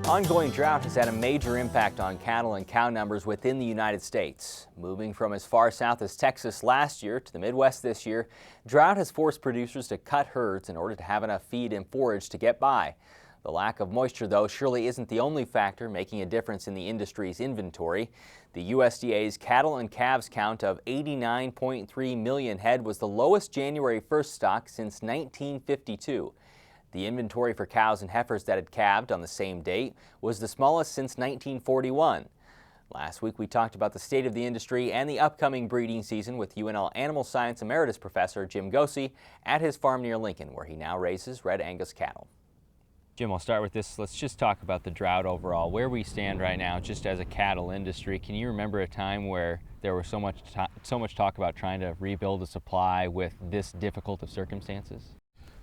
Ongoing drought has had a major impact on cattle and cow numbers within the United States. Moving from as far south as Texas last year to the Midwest this year, drought has forced producers to cut herds in order to have enough feed and forage to get by. The lack of moisture, though, surely isn't the only factor making a difference in the industry's inventory. The USDA's cattle and calves count of 89.3 million head was the lowest January 1st stock since 1952. The inventory for cows and heifers that had calved on the same date was the smallest since 1941. Last week we talked about the state of the industry and the upcoming breeding season with UNL Animal Science Emeritus Professor Jim Gosey at his farm near Lincoln, where he now raises red Angus cattle. Jim, I'll start with this. Let's just talk about the drought overall. Where we stand right now, just as a cattle industry, can you remember a time where there was so much talk about trying to rebuild a supply with this difficult of circumstances?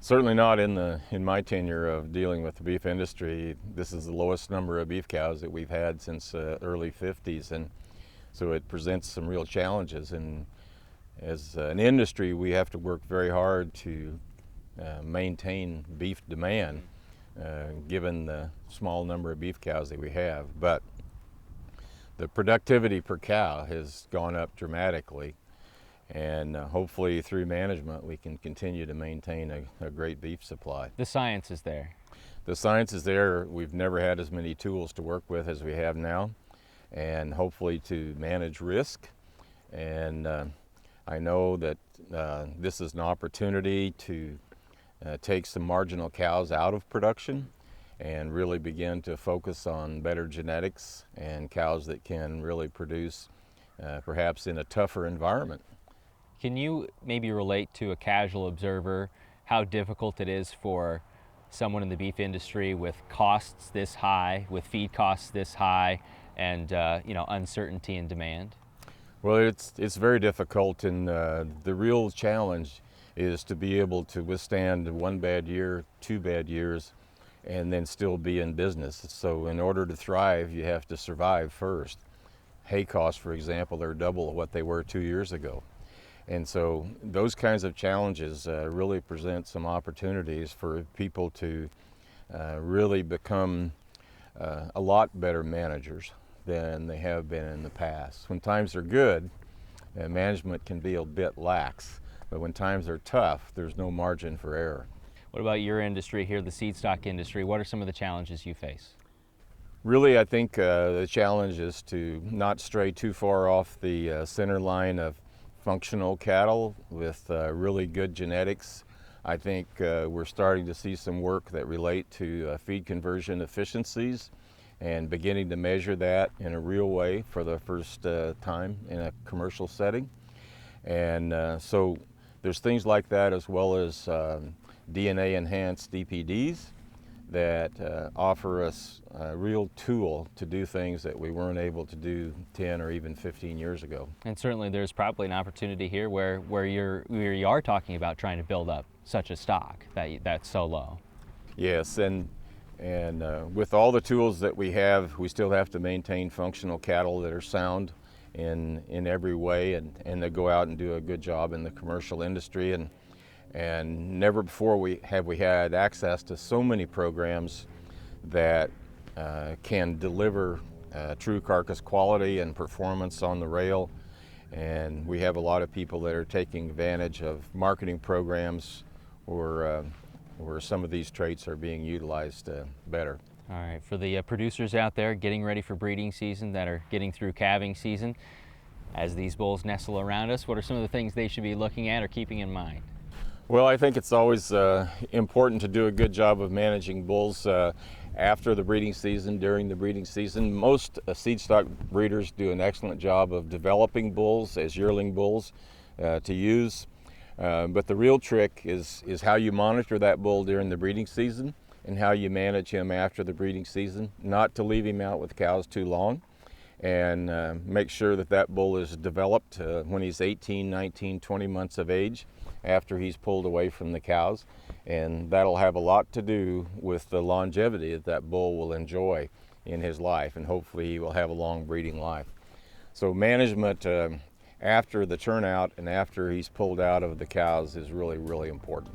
Certainly not in my tenure of dealing with the beef industry. This is the lowest number of beef cows that we've had since early 50s, and so it presents some real challenges. And as an industry, we have to work very hard to maintain beef demand, given the small number of beef cows that we have. But the productivity per cow has gone up dramatically. And hopefully through management we can continue to maintain a great beef supply. The science is there. The science is there. We've never had as many tools to work with as we have now, and hopefully to manage risk. And I know that this is an opportunity to take some marginal cows out of production and really begin to focus on better genetics and cows that can really produce perhaps in a tougher environment. Can you maybe relate to a casual observer how difficult it is for someone in the beef industry with costs this high, with feed costs this high, and uncertainty in demand? Well, it's very difficult, and the real challenge is to be able to withstand one bad year, two bad years, and then still be in business. So in order to thrive, you have to survive first. Hay costs, for example, are double what they were 2 years ago. And so those kinds of challenges really present some opportunities for people to really become a lot better managers than they have been in the past. When times are good, management can be a bit lax, but when times are tough, there's no margin for error. What about your industry here, the seed stock industry? What are some of the challenges you face? Really, I think the challenge is to not stray too far off the center line of functional cattle with really good genetics. I think we're starting to see some work that relate to feed conversion efficiencies and beginning to measure that in a real way for the first time in a commercial setting. And so there's things like that, as well as DNA enhanced DPDs that offer us a real tool to do things that we weren't able to do 10 or even 15 years ago. And certainly there's probably an opportunity here where you are talking about trying to build up such a stock that's so low. Yes, and with all the tools that we have, we still have to maintain functional cattle that are sound in every way, and that go out and do a good job in the commercial industry. And never before have we had access to so many programs that can deliver true carcass quality and performance on the rail. And we have a lot of people that are taking advantage of marketing programs where some of these traits are being utilized better. All right, for the producers out there getting ready for breeding season, that are getting through calving season, as these bulls nestle around us, what are some of the things they should be looking at or keeping in mind? Well, I think it's always important to do a good job of managing bulls after the breeding season, during the breeding season. Most seed stock breeders do an excellent job of developing bulls as yearling bulls to use. But the real trick is how you monitor that bull during the breeding season and how you manage him after the breeding season, not to leave him out with cows too long, and make sure that that bull is developed when he's 18, 19, 20 months of age, after he's pulled away from the cows. And that'll have a lot to do with the longevity that that bull will enjoy in his life, and hopefully he will have a long breeding life. So management after the turnout and after he's pulled out of the cows is really, really important.